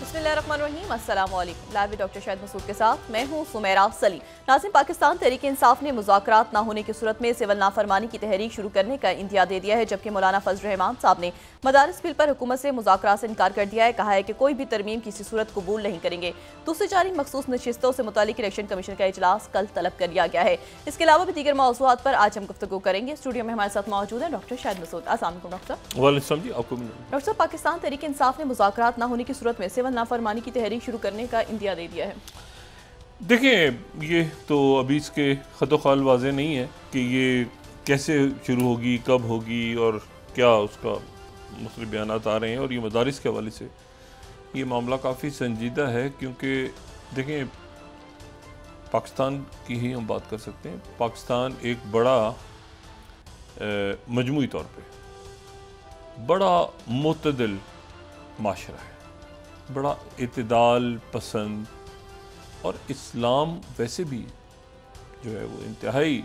बिस्मिल्लाहिर्रहमानिर्रहीम, अस्सलाम वालेकुम। लाइव डॉक्टर शाहिद मसूद के साथ मैं हूं सुमेरा सलीम। नाज़रीन, पाकिस्तान तहरीक इंसाफ ने मुज़ाकरात ना होने की सूरत में सिविल नाफरमानी की तहरीक शुरू करने का इंदिया दे दिया है, जबकि मौलाना फजल रहमान साहब ने मदारिस बिल पर हुकूमत से मुज़ाकरात से इनकार कर दिया है। कहा है कि कोई भी तरमीम किसी सूरत कबूल नहीं करेंगे। दूसरी जानिब मखसूस नशिस्तों से मुतालिक इलेक्शन कमीशन का इजलास कल तलब कर लिया गया है। इसके अलावा भी दीगर मौज़ूआत पर आज हम गुफ्तगू करेंगे। स्टूडियो में हमारे साथ मौजूद है डॉक्टर शाहिद मसूद। अस्सलाम वालेकुम डॉक्टर। वालेकुम जी, आपको डॉक्टर साहब, पाकिस्तान तहरीक इंसाफ ने मुज़ाकरात ना होने की सूरत में सिविल नाफरमानी की तहरीक शुरू करने का इंदिया दे दिया है। देखें, ये तो अभी इसके ख़त-ओ-ख़ाल वाज़ेह नहीं है कि ये कैसे शुरू होगी, कब होगी और क्या उसका मुख्तलिफ बयानात आ रहे हैं। और ये मदारिस के हवाले से ये मामला काफ़ी संजीदा है, क्योंकि देखें, पाकिस्तान की ही हम बात कर सकते हैं। पाकिस्तान एक बड़ा मजमूई तौर पे बड़ा मुतदिल माशरा है, बड़ा इत्तेदाल पसंद, और इस्लाम वैसे भी जो है वो इंतहाई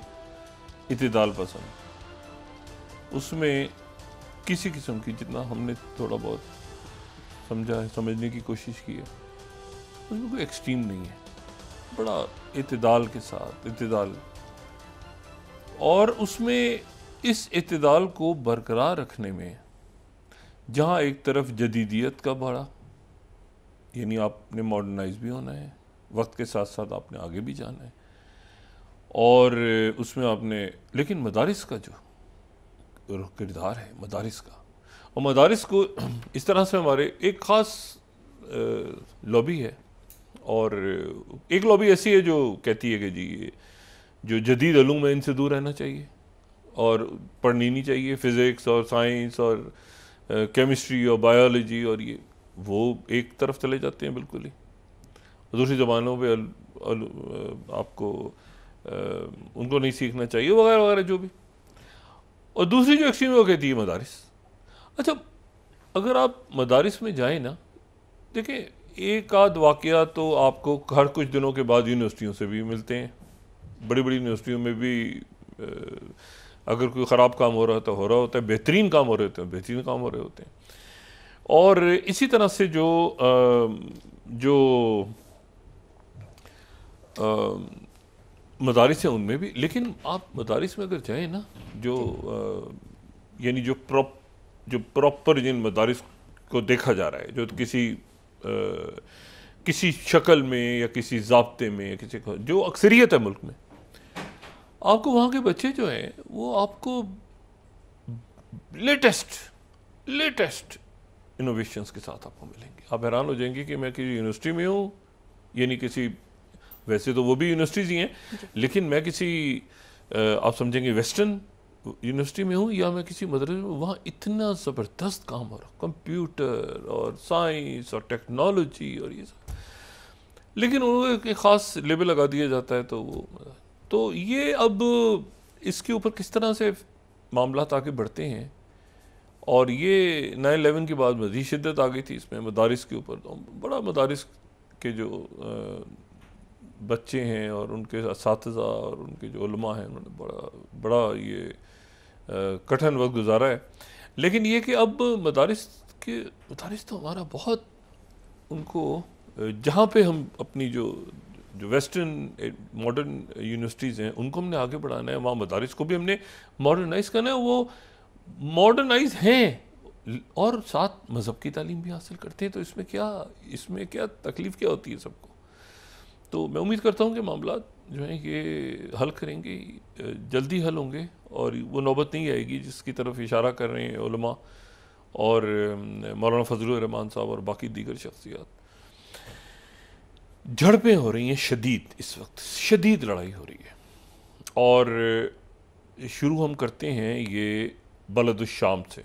इत्तेदाल पसंद। उसमें किसी किस्म की, जितना हमने थोड़ा बहुत समझा है, समझने की कोशिश की है, उसमें कोई एक्सट्रीम नहीं है। बड़ा इत्तेदाल के साथ इत्तेदाल, और उसमें इस इत्तेदाल को बरकरार रखने में जहाँ एक तरफ जदीदियत का बड़ा, यानी आपने मॉडर्नाइज भी होना है, वक्त के साथ साथ आपने आगे भी जाना है, और उसमें आपने, लेकिन मदारिस का जो किरदार है मदारिस का, और मदारिस को इस तरह से हमारे एक ख़ास लॉबी है। और एक लॉबी ऐसी है जो कहती है कि जी ये जो जदीद इल्म है इनसे दूर रहना चाहिए और पढ़नी नहीं चाहिए, फ़िज़िक्स और साइंस और केमिस्ट्री और बायोलॉजी, और ये वो एक तरफ चले जाते हैं बिल्कुल ही। दूसरी ज़बानों पे आपको उनको नहीं सीखना चाहिए वगैरह वगैरह जो भी। और दूसरी जो एक्सट्रीम वो कहती है मदारिस। अच्छा, अगर आप मदारिस में जाएं ना, देखिए, एक आध वाक़या तो आपको हर कुछ दिनों के बाद यूनिवर्सिटियों से भी मिलते हैं। बड़ी बड़ी यूनिवर्सिटियों में भी अगर कोई ख़राब काम हो रहा है तो हो रहा होता है, बेहतरीन काम हो रहे होते हैं, बेहतरीन काम हो रहे होते हैं। और इसी तरह से जो मदारिस हैं उनमें भी, लेकिन आप मदारिस में अगर जाएँ ना, जो यानी जो प्रॉपर जिन मदारिस को देखा जा रहा है, जो किसी शक्ल में या किसी ज़ाब्ते में या किसी जो अक्सरियत है मुल्क में, आपको वहाँ के बच्चे जो हैं वो आपको लेटेस्ट इनोवेशंस के साथ आपको मिलेंगे। आप हैरान हो जाएंगे कि मैं किसी यूनिवर्सिटी में हूँ, यानी किसी, वैसे तो वो भी यूनिवर्सिटीज़ ही हैं, लेकिन मैं किसी आप समझेंगे वेस्टर्न यूनिवर्सिटी में हूँ, या मैं किसी मदरसे में, वहाँ इतना ज़बरदस्त काम हो रहा, कंप्यूटर और साइंस और टेक्नोलॉजी और ये सब, लेकिन उनको एक ख़ास लेबल लगा दिया जाता है। तो ये अब इसके ऊपर किस तरह से मामला आगे बढ़ते हैं, और ये 9/11 के बाद मज़ीद शिद्दत आ गई थी इसमें मदारिस के ऊपर। तो बड़ा मदारिस के जो बच्चे हैं और उनके असातिज़ा और उनके जो उलमा हैं, उन्होंने बड़ा ये कठिन वक्त गुजारा है। लेकिन ये कि अब मदारिस तो हमारा बहुत, उनको जहाँ पे हम अपनी जो वेस्टर्न मॉडर्न यूनिवर्सिटीज़ हैं उनको हमने आगे बढ़ाना है, वहाँ मदारिस को भी हमने मॉडर्नाइज़ करना है। वो मॉडर्नाइज हैं और साथ मज़हब की तालीम भी हासिल करते हैं, तो इसमें क्या तकलीफ़ क्या होती है सबको। तो मैं उम्मीद करता हूँ कि मामला जो हैं ये हल करेंगे, जल्दी हल होंगे, और वो नौबत नहीं आएगी जिसकी तरफ इशारा कर रहे हैं उलमा और मौलाना फजल रहमान साहब और बाकी दीगर शख्सियात। झड़पें हो रही हैं शदीद, इस वक्त शदीद लड़ाई हो रही है। और शुरू हम करते हैं ये बलदुश्शाम से,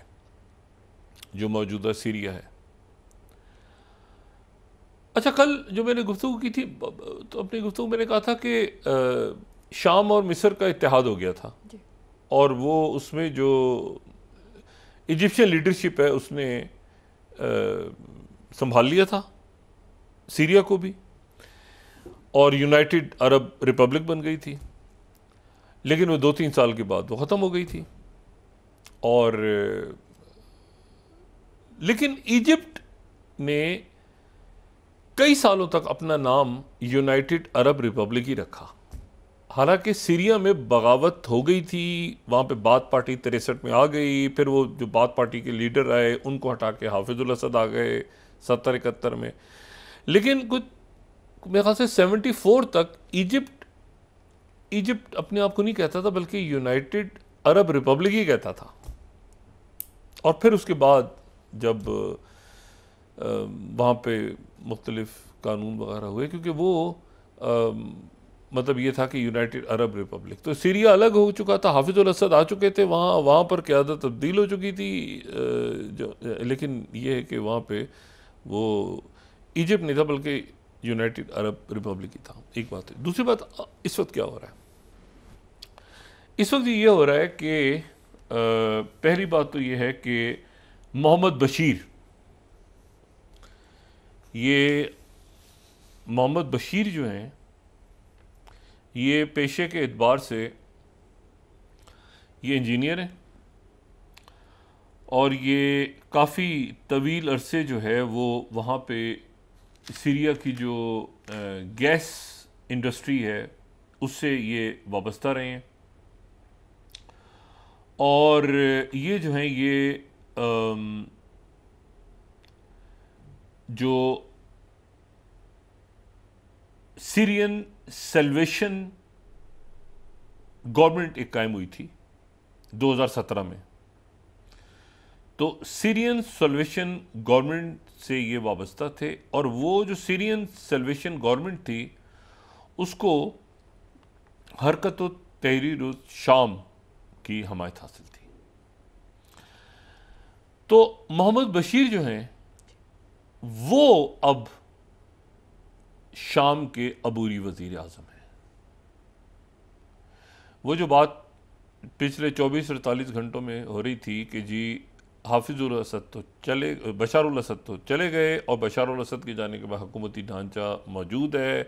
जो मौजूदा सीरिया है। अच्छा, कल जो मैंने गुफ्तगू की थी, तो अपनी गुफ्तगू मैंने कहा था कि शाम और मिस्र का इत्तेहाद हो गया था, और वो उसमें जो इजिप्शियन लीडरशिप है उसने संभाल लिया था सीरिया को भी, और यूनाइटेड अरब रिपब्लिक बन गई थी। लेकिन वो 2-3 साल के बाद वो ख़त्म हो गई थी। और लेकिन इजिप्ट ने कई सालों तक अपना नाम यूनाइटेड अरब रिपब्लिक ही रखा। हालांकि सीरिया में बगावत हो गई थी, वहाँ पे बाथ पार्टी 63 में आ गई, फिर वो जो बाथ पार्टी के लीडर आए उनको हटा के हाफिजुल असद आ गए 70-71 में। लेकिन कुछ मेरे ख्याल से 74 तक इजिप्ट अपने आप को नहीं कहता था, बल्कि यूनाइटेड अरब रिपब्लिक ही कहता था। और फिर उसके बाद जब वहाँ पे मुख्तलिफ कानून वगैरह हुए, क्योंकि वो मतलब ये था कि यूनाइटेड अरब रिपब्लिक, तो सीरिया अलग हो चुका था, हाफिजुल असद आ चुके थे वहाँ पर क़यादत तब्दील हो चुकी थी लेकिन ये है कि वहाँ पे वो इजिप्ट नहीं था बल्कि यूनाइटेड अरब रिपब्लिक ही था। एक बात है। दूसरी बात, इस वक्त क्या हो रहा है? इस वक्त ये हो रहा है कि पहली बात तो ये है कि मोहम्मद बशीर, मोहम्मद बशीर जो हैं, ये पेशे के एतबार से ये इंजीनियर हैं और ये काफ़ी तवील अरसे जो है वो वहाँ पे सीरिया की जो गैस इंडस्ट्री है उससे ये वाबस्ता रहे हैं। और ये जो हैं ये जो सीरियन सल्वेशन गवर्नमेंट एक कायम हुई थी 2017 में, तो सीरियन सल्वेशन गवर्नमेंट से ये वाबस्ता थे। और वो जो सीरियन सल्वेशन गवर्नमेंट थी उसको हरकत तहरीर शाम की हमायत हासिल थी। तो मोहम्मद बशीर जो हैं वो अब शाम के अबूरी वजीर आज़म हैं। वो जो बात पिछले 24-48 घंटों में हो रही थी कि जी हाफिजुल असद तो चले, बशारुल असद तो चले गए और बशारुल असद के जाने के बाद हुकूमती ढांचा मौजूद है,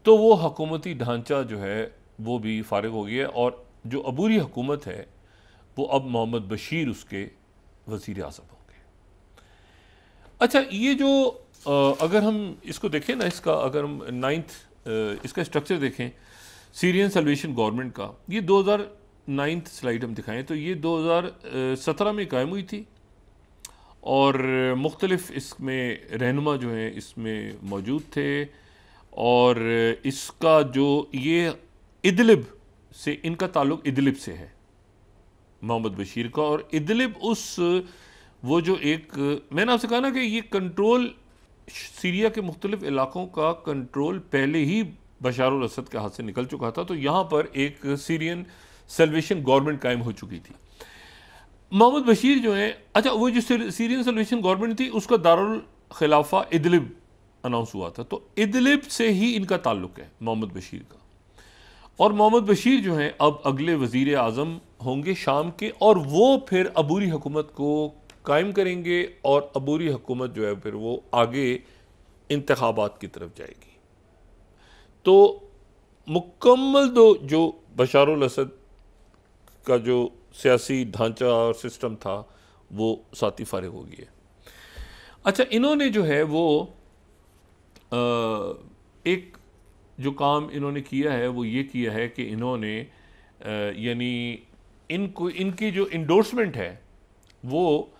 तो वो हुकूमती ढांचा जो है वो भी फारिग हो गया और जो अबूरी हुकूमत है वो अब मोहम्मद बशीर उसके वज़ीर आज़म होंगे। अच्छा, ये जो अगर हम इसको देखें ना, इसका अगर हम इसका स्ट्रक्चर देखें सीरियन सल्वेशन गवर्नमेंट का, ये 2009 स्लाइड हम दिखाएं तो ये 2017 में कायम हुई थी और मुख्तलिफ इसमें रहनुमा जो हैं इसमें मौजूद थे। और इसका जो ये इदलिब से, इनका ताल्लुक़ इदलिब से है मोहम्मद बशीर का, और इदलिब वो जो एक मैंने आपसे कहा ना कि ये कंट्रोल सीरिया के मुख्तलिफ इलाकों का कंट्रोल पहले ही बशारुल असद के हाथ से निकल चुका था, तो यहाँ पर एक सीरियन सल्वेशन गवर्नमेंट कायम हो चुकी थी। मोहम्मद बशीर जो है, अच्छा वो जो सीरियन सल्वेशन गवर्नमेंट थी उसका दारुल खिलाफा इदलिब अनाउंस हुआ था, तो इदलिब से ही इनका ताल्लुक़ है मोहम्मद बशीर का। और मोहम्मद बशीर जो हैं अब अगले वज़ीर आज़म होंगे शाम के, और वो फिर अबूरी हुकूमत को कायम करेंगे और अबूरी हुकूमत जो है फिर वो आगे इंतखाबात की तरफ जाएगी। तो मुकम्मल जो बशारुल असद का जो सियासी ढांचा और सिस्टम था वो साथी फारिग हो गया। अच्छा, इन्होंने जो है वो एक जो काम इन्होंने किया है वो ये किया है कि इन्होंने यानी इनको इनकी जो इंडोर्समेंट है वो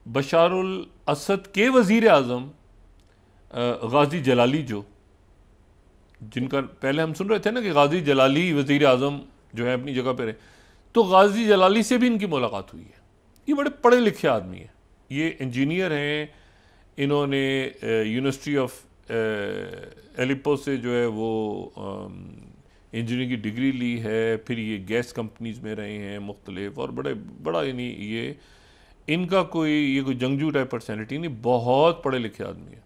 बशारुल असद के वज़ीर आज़म गाजी जलाली, जो जिनका पहले हम सुन रहे थे ना कि गाजी जलाली वज़ीर आज़म जो है अपनी जगह पर है, तो गाजी जलाली से भी इनकी मुलाकात हुई है। ये बड़े पढ़े लिखे आदमी हैं, ये इंजीनियर हैं, इन्होंने यूनिवर्सिटी ऑफ एलिपो से जो है वो इंजीनियरिंग की डिग्री ली है, फिर ये गैस कंपनीज़ में रहे हैं मुख्तलिफ, और बड़ा यानी ये इनका कोई जंगजू टाइप पर्सनैलिटी नहीं, बहुत पढ़े लिखे आदमी है।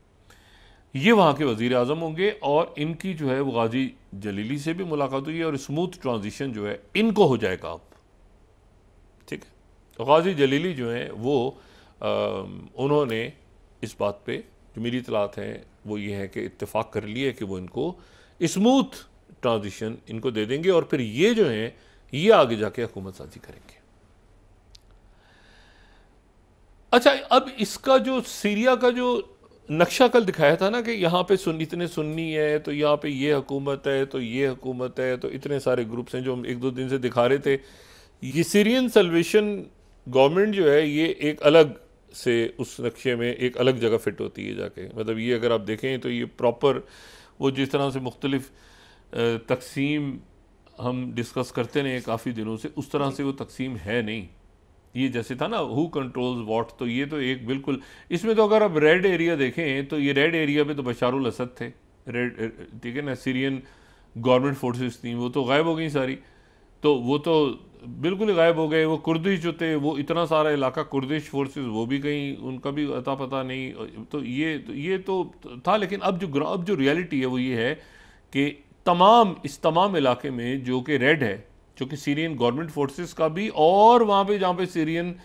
ये वहाँ के वज़ीर आज़म होंगे और इनकी जो है वो गाजी जलीली से भी मुलाकात हुई है और स्मूथ ट्रांजिशन जो है इनको हो जाएगा अब, ठीक है। तो गाजी जलीली जो हैं वो उन्होंने इस बात पे जो मेरी इतलात है वो ये है कि इत्तेफाक कर लिए कि वो इनको स्मूथ ट्रांजिशन इनको दे देंगे और फिर ये जो हैं ये आगे जाके हुकूमत साजी करेंगे। अच्छा, अब इसका जो सीरिया का जो नक्शा कल दिखाया था ना कि यहाँ पे इतने सुन्नी है, तो यहाँ पे ये हुकूमत है, तो ये हुकूमत है, तो इतने सारे ग्रुप्स हैं जो हम एक दो दिन से दिखा रहे थे। ये सीरियन सल्वेशन गवर्नमेंट जो है ये एक अलग से उस नक्शे में एक अलग जगह फिट होती है जाके। मतलब ये अगर आप देखें तो ये प्रॉपर वो जिस तरह से मुख्तलिफ तकसीम हम डिस्कस करते रहे काफ़ी दिनों से, उस तरह से वो तकसीम है नहीं। ये जैसे था ना हु कंट्रोल्स व्हाट, तो ये तो एक बिल्कुल इसमें तो अगर आप रेड एरिया देखें तो ये रेड एरिया पे तो बशारुल असद थे, रेड, ठीक है ना, सीरियन गवर्नमेंट फोर्सेस थी, वो तो गायब हो गई सारी, तो वो तो बिल्कुल ही गायब हो गए। वो कुर्दिश जो थे, वो इतना सारा इलाका कुर्दिश फोर्सेस, वो भी कहीं उनका भी अता पता नहीं। तो ये तो था। लेकिन अब जो रियलिटी है वो ये है कि इस तमाम इलाके में जो कि रेड है, जो कि सीरियन गवर्नमेंट फोर्सेस का भी, और वहाँ पे जहाँ पे सीरियन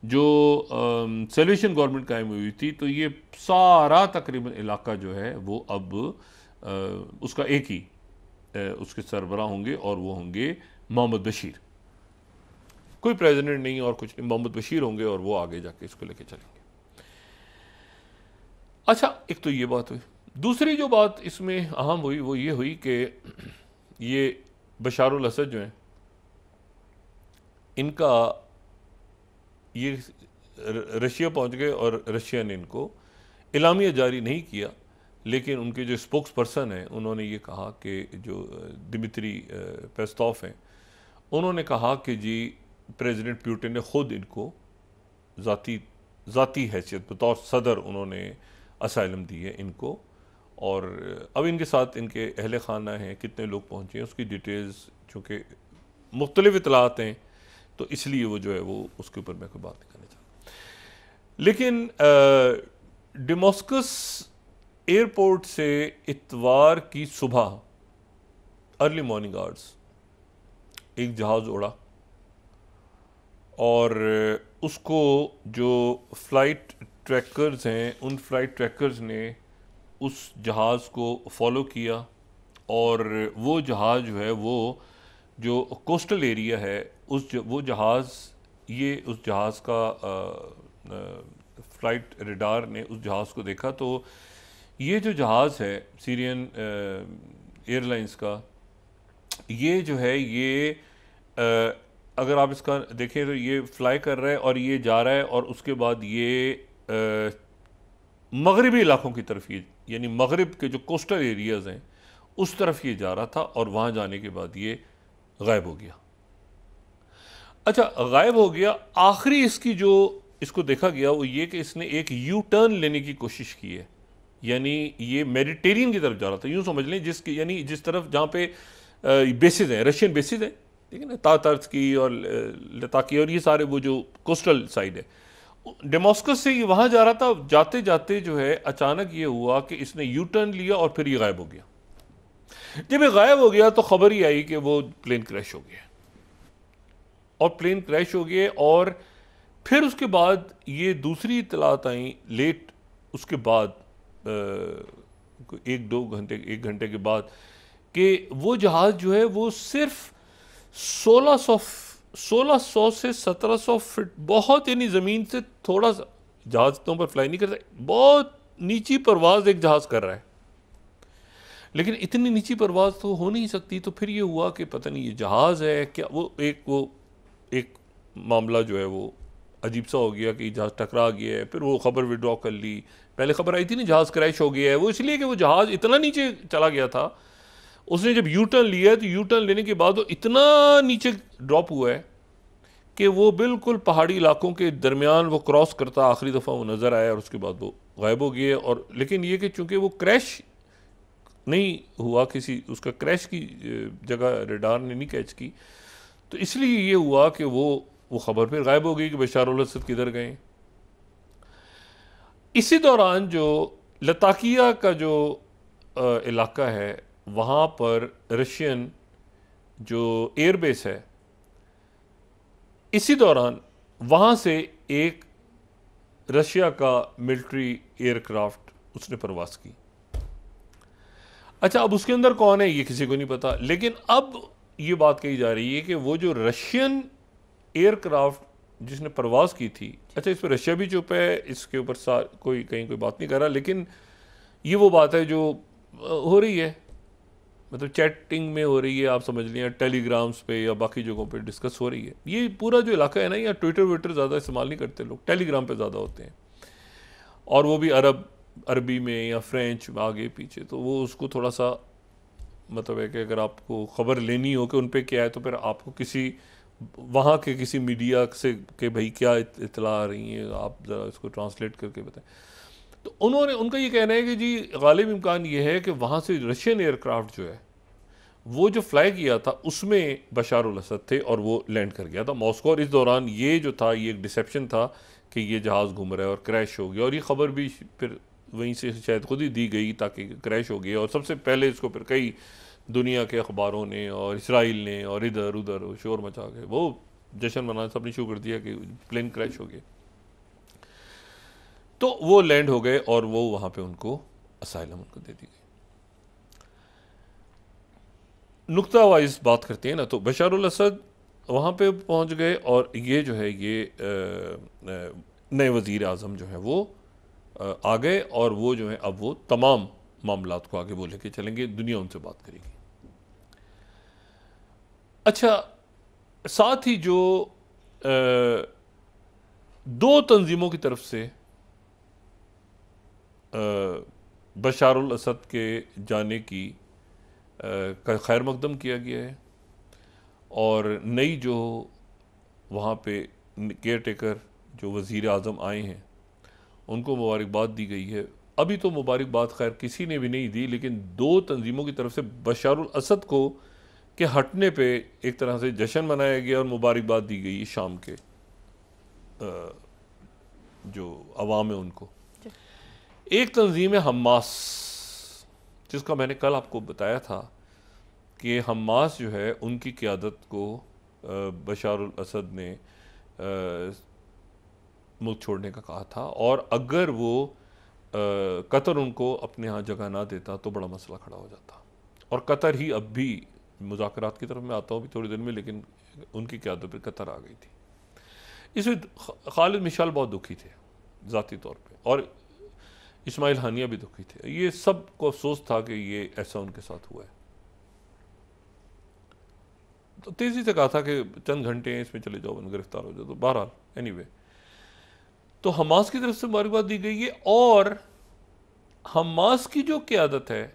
जो सल्वेशन गवर्नमेंट कायम हुई थी, तो ये सारा तकरीबन इलाका जो है वो अब उसका एक ही उसके सरबराह होंगे, और वो होंगे मोहम्मद बशीर। कोई प्रेसिडेंट नहीं और कुछ नहीं, मोहम्मद बशीर होंगे और वो आगे जाके इसको लेके चलेंगे। अच्छा, एक तो ये बात हुई। दूसरी जो बात इसमें अहम हुई वो ये हुई कि ये बशारुल असद जो हैं, इनका ये रशिया पहुंच गए और रशिया ने इनको इलामिया जारी नहीं किया, लेकिन उनके जो स्पोक्स पर्सन हैं उन्होंने ये कहा कि जो दिमित्री पेस्कोव हैं, उन्होंने कहा कि जी प्रेसिडेंट पुतिन ने ख़ुद इनको ज़ाती हैसियत बतौर सदर उन्होंने असाइलम दी है इनको, और अब इनके साथ इनके अहले खाना हैं, कितने लोग पहुँचे हैं उसकी डिटेल्स चूँकि मुख्तलिफ इतलात हैं, तो इसलिए वो जो है वो उसके ऊपर मैं कोई बात नहीं करना चाहता। लेकिन डेमास्कस एयरपोर्ट से इतवार की सुबह अर्ली मॉर्निंग आवर्स एक जहाज़ उड़ा, और उसको जो फ्लाइट ट्रैकर्स हैं, उन फ्लाइट ट्रैकर्स ने उस जहाज़ को फॉलो किया, और वो जहाज़ जो है वो जो कोस्टल एरिया है वो जहाज़ उस जहाज़ का फ्लाइट रेडार ने उस जहाज़ को देखा। तो ये जो जहाज़ है सीरियन एयरलाइंस का, ये जो है ये अगर आप इसका देखें तो ये फ्लाई कर रहा है और ये जा रहा है, और उसके बाद ये मगरबी इलाकों की तरफ, ये यानी मगरिब के जो कोस्टल एरियाज़ हैं उस तरफ ये जा रहा था, और वहाँ जाने के बाद ये गायब हो गया। अच्छा, गायब हो गया। आखिरी इसको देखा गया वो ये कि इसने एक यू टर्न लेने की कोशिश की है, यानी ये मेडिटेरियन की तरफ जा रहा था, यूँ समझ लें, यानी जिस तरफ जहाँ पे बेसिस हैं, रशियन बेसिस हैं, ठीक है ना, तातर्स की और लताकी और ये सारे वो जो कोस्टल साइड है, डेमास्कस से ये वहाँ जा रहा था। जाते जाते जो है अचानक ये हुआ कि इसने यू टर्न लिया और फिर ये गायब हो गया। जब ये गायब हो गया तो खबर ही आई कि वो प्लेन क्रैश हो गया, और प्लेन क्रैश हो गया, और फिर उसके बाद ये दूसरी इतलात आई लेट, उसके बाद एक घंटे के बाद, कि वो जहाज़ जो है वो सिर्फ 1600 से 1700 फीट, बहुत, यानी ज़मीन से थोड़ा सा, जहाज़ तो पर फ्लाई नहीं करता, बहुत नीची परवाज़ एक जहाज़ कर रहा है। लेकिन इतनी नीची परवाज़ तो हो नहीं सकती। तो फिर ये हुआ कि पता नहीं ये जहाज़ है क्या, वो एक मामला जो है वो अजीब सा हो गया कि जहाज़ टकरा गया है। फिर वो खबर विड्रॉ कर ली। पहले खबर आई थी ना जहाज़ क्रैश हो गया है, वो इसलिए कि वो जहाज़ इतना नीचे चला गया था। उसने जब यू टर्न लिया है तो यू टर्न लेने के बाद वो इतना नीचे ड्रॉप हुआ है कि वो बिल्कुल पहाड़ी इलाकों के दरमियान वो क्रॉस करता आखिरी दफ़ा वो नज़र आया, और उसके बाद वो गायब हो गया। और लेकिन ये कि चूँकि वो क्रैश नहीं हुआ, किसी उसका क्रैश की जगह रेडार ने नहीं कैच की, तो इसलिए ये हुआ कि वो खबर फिर गायब हो गई कि बशारुल असद किधर गए। इसी दौरान जो लताकिया का जो इलाका है, वहाँ पर रशियन जो एयरबेस है, इसी दौरान वहाँ से एक रशिया का मिलिट्री एयरक्राफ्ट उसने परवास की। अच्छा, अब उसके अंदर कौन है ये किसी को नहीं पता, लेकिन अब ये बात कही जा रही है कि वो जो रशियन एयरक्राफ्ट जिसने परवाज़ की थी, अच्छा इस पर रशिया भी चुप है, इसके ऊपर कोई कहीं कोई बात नहीं कर रहा, लेकिन ये वो बात है जो हो रही है, मतलब चैटिंग में हो रही है, आप समझ लें, टेलीग्राम्स पे या बाकी जगहों पे डिस्कस हो रही है। ये पूरा जो इलाका है ना, या ट्विटर विटर ज़्यादा इस्तेमाल नहीं करते लोग, टेलीग्राम पे ज़्यादा होते हैं, और वो भी अरबी में या फ्रेंच में आगे पीछे, तो वो उसको थोड़ा सा मतलब है कि अगर आपको ख़बर लेनी हो कि उन पे क्या है, तो फिर आपको किसी वहाँ के किसी मीडिया से कि भाई क्या इतला आ रही है, आप ज़रा इसको ट्रांसलेट करके बताएं। तो उनका ये कहना है कि जी गालिब इम्कान ये है कि वहाँ से रशियन एयरक्राफ्ट जो है वो जो फ्लाई किया था उसमें बशार अल असद थे और वो लैंड कर गया था मॉस्को, और इस दौरान ये जो था ये एक डिसेप्शन था कि ये जहाज़ घूम रहा है और क्रैश हो गया, और ये ख़बर भी फिर वहीं से शायद खुद ही दी गई ताकि क्रैश हो गया, और सबसे पहले इसको फिर कई दुनिया के अखबारों ने और इसराइल ने और इधर उधर शोर मचा के वो जश्न मनाना सबने शुरू कर दिया कि प्लेन क्रैश हो गया। तो वो लैंड हो गए और वो वहाँ पे उनको असाइलम उनको दे दी गई। नुक्ता वाइज बात करते हैं ना, तो बशार अल असद वहाँ पे पहुँच गए, और ये जो है ये नए वज़ीर आज़म जो है वो आ गए, और वो जो है अब वो तमाम मामलात को आगे वो लेके चलेंगे, दुनिया उनसे बात करेगी। अच्छा, साथ ही जो दो तंजीमों की तरफ से बशार अल असद के जाने की का खैर मकदम किया गया है, और नई जो वहाँ पे केयर टेकर जो वज़ीर आज़म आए हैं उनको मुबारकबाद दी गई है। अभी तो मुबारकबाद खैर किसी ने भी नहीं दी, लेकिन दो तंजीमों की तरफ से बशार अल असद को के हटने पे एक तरह से जश्न मनाया गया और मुबारकबाद दी गई शाम के जो अवाम है उनको। एक तंजीम है हमास, जिसका मैंने कल आपको बताया था कि हमास जो है उनकी क़यादत को बशार अल असद ने मुल्क छोड़ने का कहा था, और अगर वो कतर उनको अपने यहाँ जगह ना देता तो बड़ा मसला खड़ा हो जाता, और कतर ही अब भी मुज़ाकरात की तरफ मैं आता हूँ भी थोड़ी देर में, लेकिन उनकी क़यादत पर कतर आ गई थी। इसमें खालिद मिशाल बहुत दुखी थे ज़ाती तौर पे, और इस्माइल हानिया भी दुखी थे। ये सब को अफसोस था कि ये ऐसा उनके साथ हुआ है। तो तेज़ी से कहा था कि चंद घंटे हैं इसमें चले जाओ, गिरफ्तार हो जाओ। तो बहरहाल एनीवे, तो हमास की तरफ से मुबारकबाद दी गई है, और हमास की जो क़यादत है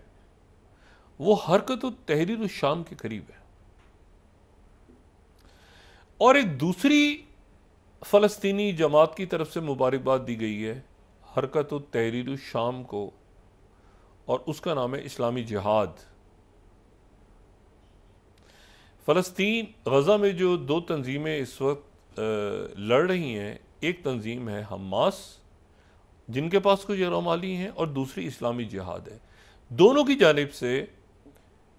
वो हरकत तहरीर शाम के करीब है, और एक दूसरी फ़लस्तीनी जमात की तरफ से मुबारकबाद दी गई है हरकत तहरीर शाम को, और उसका नाम है इस्लामी जिहाद। फ़लस्तीन गज़ा में जो दो तंजीमें इस वक्त लड़ रही हैं, एक तंजीम है हमास जिनके पास कुछ यरमाली हैं, और दूसरी इस्लामी जिहाद है। दोनों की जानिब से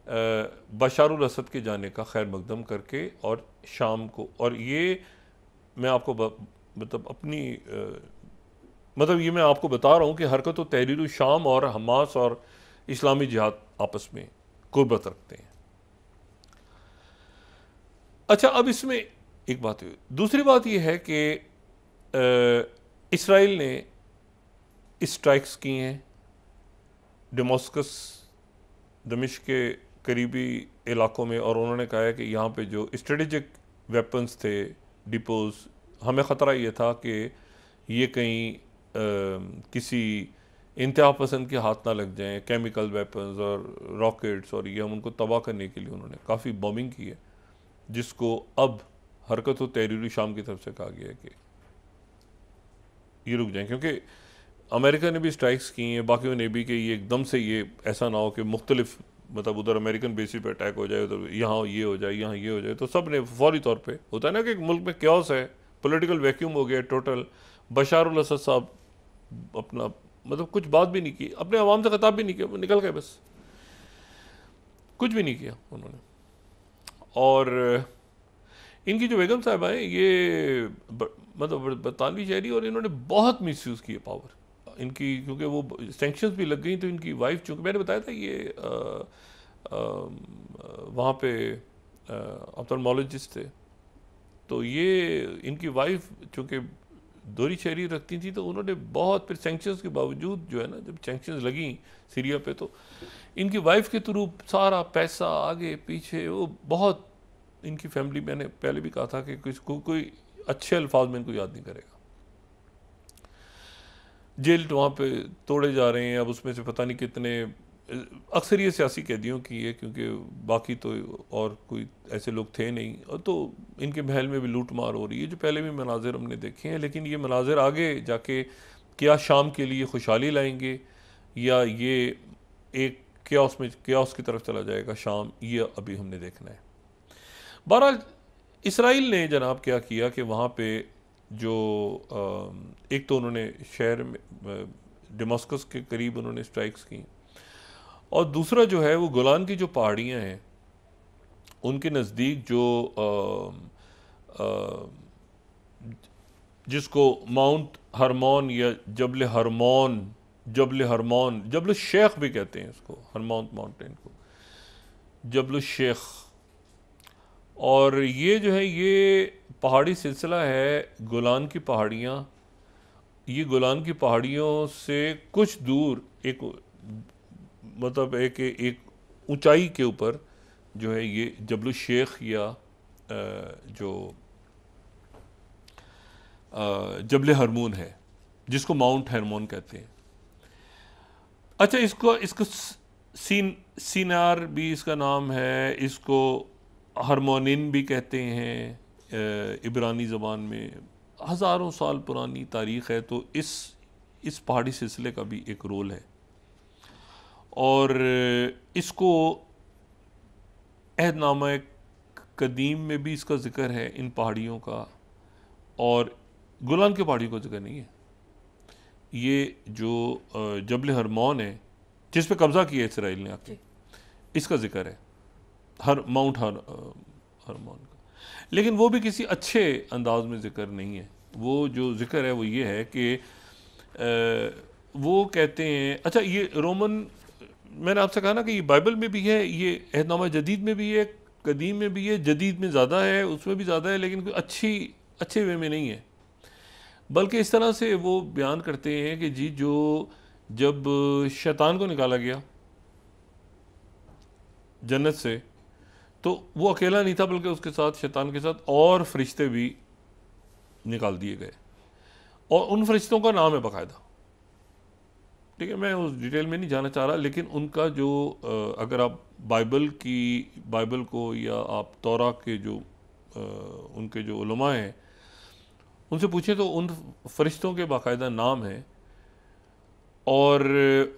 बशार अल असद के जाने का खैर मकदम करके और शाम को, और ये मैं आपको मतलब अपनी मतलब ये मैं आपको बता रहा हूँ कि हरकत व तहरीर शाम और हमास और इस्लामी जिहाद आपस में कुर्बत रखते हैं। अच्छा, अब इसमें एक बात है, दूसरी बात यह है कि इसराइल ने स्ट्राइक्स की हैं दमिश्क के करीबी इलाकों में, और उन्होंने कहा है कि यहाँ पे जो स्ट्रेटेजिक वेपन्स थे, डिपोज, हमें ख़तरा ये था कि ये कहीं किसी इंतहा पसंद के हाथ ना लग जाएं, केमिकल वेपन्स और रॉकेट्स, और ये हम उनको तबाह करने के लिए उन्होंने काफ़ी बॉम्बिंग की है, जिसको अब हरकत व तहरीर शाम की तरफ से कहा गया है कि ये रुक जाएं, क्योंकि अमेरिका ने भी स्ट्राइक्स की हैं, बाकियों ने भी, कि ये एकदम से ये ऐसा ना हो कि मुख्तलिफ मतलब उधर अमेरिकन बेसिस पे अटैक हो जाए, उधर यहाँ ये हो जाए, यहाँ ये हो जाए। तो सब ने फौरी तौर पे, होता है ना कि मुल्क में क्योस है, पॉलिटिकल वैक्यूम हो गया टोटल। बशार अल असद साहब अपना मतलब कुछ बात भी नहीं की, अपने अवाम से खिताब भी नहीं किया, वो निकल गए, बस कुछ भी नहीं किया उन्होंने। और इनकी जो बेगम साहिबा हैं ये मतलब बरतानवी शहरी, और इन्होंने बहुत मिसयूज़ किया पावर इनकी, क्योंकि वो सैंक्शंस भी लग गई। तो इनकी वाइफ, चूँकि मैंने बताया था ये वहाँ पे ऑप्थेल्मोलॉजिस्ट थे, तो ये इनकी वाइफ चूँकि दोहरी शहरी रखती थी, तो उन्होंने बहुत, फिर सैंक्शंस के बावजूद जो है ना, जब सैंक्शंस लगी सीरिया पे, तो इनकी वाइफ के थ्रू सारा पैसा आगे पीछे, वो बहुत, इनकी फैमिली, मैंने पहले भी कहा था कि कोई अच्छे अल्फाज में इनको याद नहीं करेगा। जेल तो वहाँ पे तोड़े जा रहे हैं, अब उसमें से पता नहीं कितने, अक्सर ये सियासी कैदियों की है, क्योंकि बाकी तो और कोई ऐसे लोग थे नहीं। और तो इनके महल में भी लूट मार हो रही है, जो पहले भी मनाजिर हमने देखे हैं, लेकिन ये मनाजिर आगे जाके क्या शाम के लिए खुशहाली लाएंगे या ये एक क्यास की तरफ चला जाएगा शाम, ये अभी हमने देखना है। बहरहाल इसराइल ने जनाब क्या किया कि वहाँ पे जो एक तो उन्होंने शहर में दमिश्क के करीब उन्होंने स्ट्राइक्स की, और दूसरा जो है वो गोलान की जो पहाड़ियाँ हैं उनके नज़दीक जो जिसको माउंट हरमोन या जबल हरमोन, जबल शेख भी कहते हैं इसको, हरमोन माउंटेन को जबल शेख। और ये जो है ये पहाड़ी सिलसिला है, गोलान की पहाड़ियाँ, ये गोलान की पहाड़ियों से कुछ दूर एक, मतलब एक ऊंचाई के ऊपर जो है ये जबल शेख या जो जबल हरमोन है, जिसको माउंट हरमोन कहते हैं। अच्छा, इसको सीनार भी इसका नाम है, इसको हारमोनिन भी कहते हैं इब्रानी ज़बान में। हज़ारों साल पुरानी तारीख़ है, तो इस पहाड़ी सिलसिले का भी एक रोल है। और इसको अहदनामा कदीम में भी इसका ज़िक्र है, इन पहाड़ियों का, और गोलान की पहाड़ियों का ज़िक्र नहीं है। ये जो जबल हरमोन है, जिस पे कब्ज़ा किया इसराइल ने आके, इसका ज़िक्र है, माउंट हरमोन का। लेकिन वो भी किसी अच्छे अंदाज में ज़िक्र नहीं है। वो जो ज़िक्र है वो ये है कि वो कहते हैं, अच्छा ये रोमन, मैंने आपसे कहा ना कि ये बाइबल में भी है, ये अहदनामा जदीद में भी है, कदीम में भी है, जदीद में ज़्यादा है, उसमें भी ज़्यादा है, लेकिन कोई अच्छे वे में नहीं है। बल्कि इस तरह से वो बयान करते हैं कि जी जब शैतान को निकाला गया जन्नत से, तो वो अकेला नहीं था, बल्कि उसके साथ, शैतान के साथ और फरिश्ते भी निकाल दिए गए, और उन फरिश्तों का नाम है बाकायदा। ठीक है, मैं उस डिटेल में नहीं जाना चाह रहा, लेकिन उनका जो अगर आप बाइबल को या आप तौरा के जो उनके जो उलमा हैं उनसे पूछें तो उन फरिश्तों के बाकायदा नाम है, और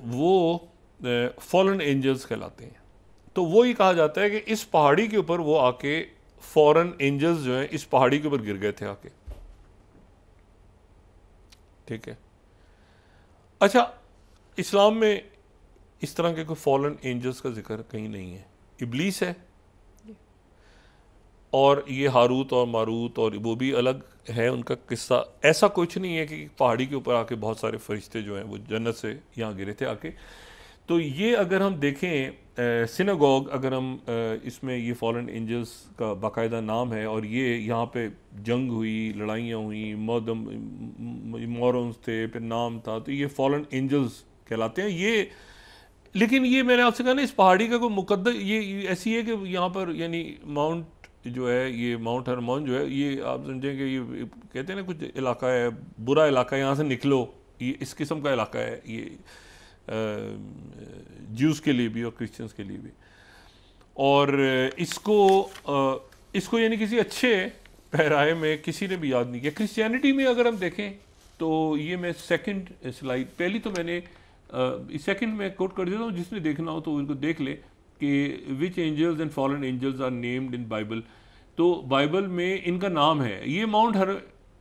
वो फॉलन एंजल्स कहलाते हैं। तो वो ही कहा जाता है कि इस पहाड़ी के ऊपर वो आके, फॉरेन एंजल्स जो हैं इस पहाड़ी के ऊपर गिर गए थे आके। ठीक है, अच्छा, इस्लाम में इस तरह के कोई फॉलन एंजल्स का जिक्र कहीं नहीं है। इब्लीस है, और ये हारूत और मारूत, और वो भी अलग है उनका किस्सा। ऐसा कुछ नहीं है कि पहाड़ी के ऊपर आके बहुत सारे फरिश्ते जो हैं वो जन्नत से यहाँ गिरे थे आके। तो ये अगर हम देखें सिनागोग, अगर हम इसमें ये फॉलन एंजल्स का बाकायदा नाम है, और ये यहाँ पे जंग हुई, लड़ाइयाँ हुई, मॉरम्स थे, फिर नाम था, तो ये फॉलन एंजल्स कहलाते हैं ये। लेकिन ये मैंने आपसे कहा ना, इस पहाड़ी का कोई मुकद्दर, ये ऐसी है कि यहाँ पर, यानी माउंट जो है, ये माउंट हरमोन जो है, ये आप समझें कि ये कहते हैं ना कुछ इलाका है, बुरा इलाका है, यहाँ से निकलो, ये इस किस्म का इलाका है ये, ज्यूस के लिए भी और क्रिश्चियंस के लिए भी। और इसको यानी किसी अच्छे पैराए में किसी ने भी याद नहीं किया। क्रिश्चियनिटी में अगर हम देखें तो ये मैं सेकंड स्लाइड, पहली तो मैंने सेकंड में कोट कर देता हूँ, जिसने देखना हो तो उनको देख ले कि which angels and fallen angels are named in Bible. तो बाइबल में इनका नाम है, ये माउंट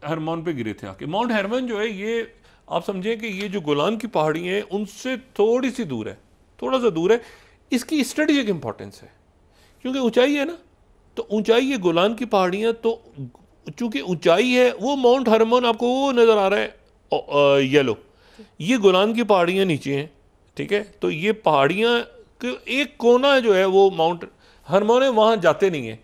हरमोन पे गिरे थे आके। माउंट हरमोन जो है, ये आप समझें कि ये जो गोलान की पहाड़ी हैं उनसे थोड़ी सी दूर है, थोड़ा सा दूर है। इसकी स्ट्रेटेजिक इंपॉर्टेंस है, क्योंकि ऊंचाई है ना, तो ऊंचाई है गोलान की पहाड़ियाँ, तो चूंकि ऊंचाई है, वो माउंट हरमोन आपको वो नज़र आ रहा है येलो, ये गोलान की पहाड़ियाँ नीचे हैं। ठीक है, तो ये पहाड़ियाँ एक कोना जो है वो माउंट हरमोन है, वहाँ जाते नहीं है,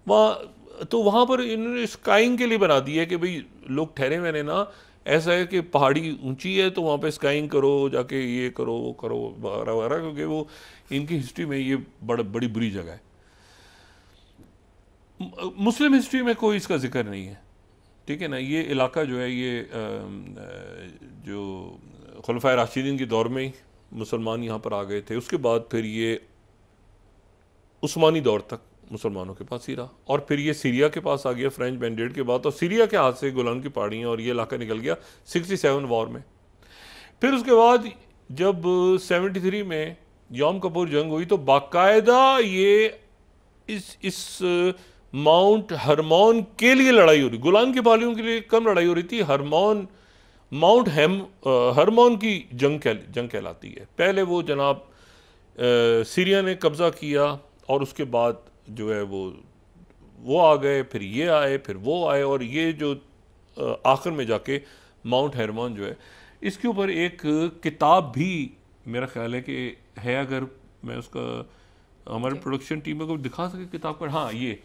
वहाँ तो वहाँ पर इन्होंने स्काइंग के लिए बना दिया है कि भाई लोग ठहरे मैंने ना, ऐसा है कि पहाड़ी ऊंची है तो वहाँ पे स्काइंग करो, जाके ये करो वो करो वगैरह वगैरह, क्योंकि वो इनकी हिस्ट्री में ये बड़ी बुरी जगह है। मुस्लिम हिस्ट्री में कोई इसका जिक्र नहीं है, ठीक है ना। ये इलाका जो है ये जो खुलफाए राशिदीन के दौर में ही मुसलमान यहाँ पर आ गए थे, उसके बाद फिर ये उस्मानी दौर तक मुसलमानों के पास ही रहा, और फिर ये सीरिया के पास आ गया फ्रेंच मैंडेट के बाद, और सीरिया के हाथ से गोलान की पहाड़ियाँ और ये इलाका निकल गया 67 वॉर में। फिर उसके बाद जब 73 में यौम कपूर जंग हुई तो बाकायदा ये इस माउंट हरमौन के लिए लड़ाई हो रही, गोलान की पहाड़ियों के लिए कम लड़ाई हो रही थी, माउंट हरमौन की जंग कहलाती है। पहले वो जनाब सीरिया ने कब्ज़ा किया, और उसके बाद जो है वो आ गए, फिर ये आए, फिर वो आए, और ये जो आखिर में जाके माउंट हरमौन जो है, इसके ऊपर एक किताब भी मेरा ख्याल है कि है, अगर मैं उसका हमारे प्रोडक्शन टीम में को दिखा सके किताब पर, हाँ, ये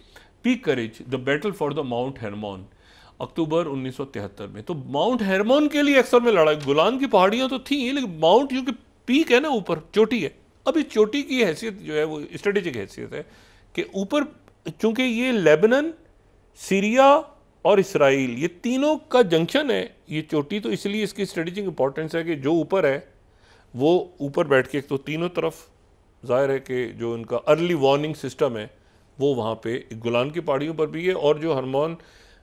peak courage the battle for the mount Hermon, October 1973 में। तो माउंट हरमौन के लिए अक्सर में लड़ाई, गोलान की पहाड़ियाँ तो थी, लेकिन माउंट क्योंकि पीक है ना, ऊपर चोटी है, अब इस चोटी की हैसियत जो है वो स्ट्रेटेजिक हैसियत है कि ऊपर, चूंकि ये लेबनान, सीरिया और इसराइल ये तीनों का जंक्शन है ये चोटी, तो इसलिए इसकी स्ट्रेटेजिक इंपॉर्टेंस है कि जो ऊपर है वो ऊपर बैठ के, तो तीनों तरफ जाहिर है कि जो उनका अर्ली वार्निंग सिस्टम है वो वहाँ पे गोलान की पहाड़ियों पर भी है, और जो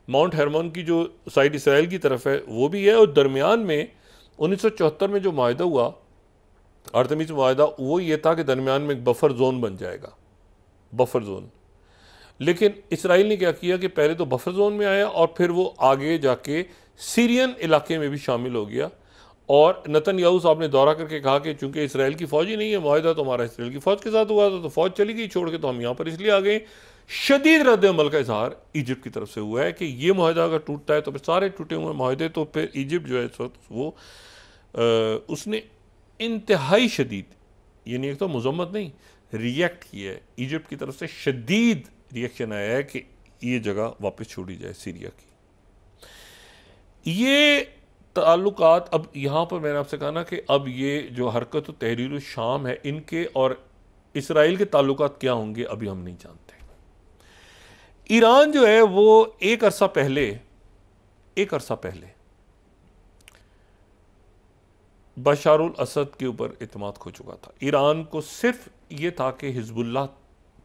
माउंट हरमौन की जो साइड इसराइल की तरफ है वो भी है। और दरमियान में 1974 में जो माहिदा हुआ, आर्तेमिस माहिदा, वो ये था कि दरमियान में एक बफर जोन बन जाएगा, बफर जोन। लेकिन इसराइल ने क्या किया कि पहले तो बफर जोन में आया, और फिर वो आगे जाके सीरियन इलाके में भी शामिल हो गया। और नेतन्याहू साहब ने दौरा करके कहा कि चूंकि इसराइल की फ़ौज ही नहीं है, माहिदा तो हमारा इसराइल की फ़ौज के साथ हुआ था, तो फ़ौज चली गई छोड़ के, तो हम यहाँ पर इसलिए आ गए। शदीद रद्द अमल का इजहार इजिप्ट की तरफ से हुआ है कि ये माहिदा अगर टूटता है तो फिर सारे टूटे हुए माहिदे, तो फिर इजिप्ट जो है इस वक्त वो उसने इंतहाई शदीद, यानी एक तो मजम्मत नहीं, रिएक्ट किया है। इजिप्ट की तरफ से शदीद रिएक्शन आया है कि ये जगह वापस छोड़ी जाए सीरिया की। ये ताल्लुकात, अब यहाँ पर मैंने आपसे कहा ना कि अब ये जो हरकत तहरीर शाम है, इनके और इसराइल के ताल्लुकात क्या होंगे अभी हम नहीं जानते। ईरान जो है वो एक अरसा पहले बशारुल असद के ऊपर इत्मीनान खो चुका था। ईरान को सिर्फ ये था कि हिजबुल्लाह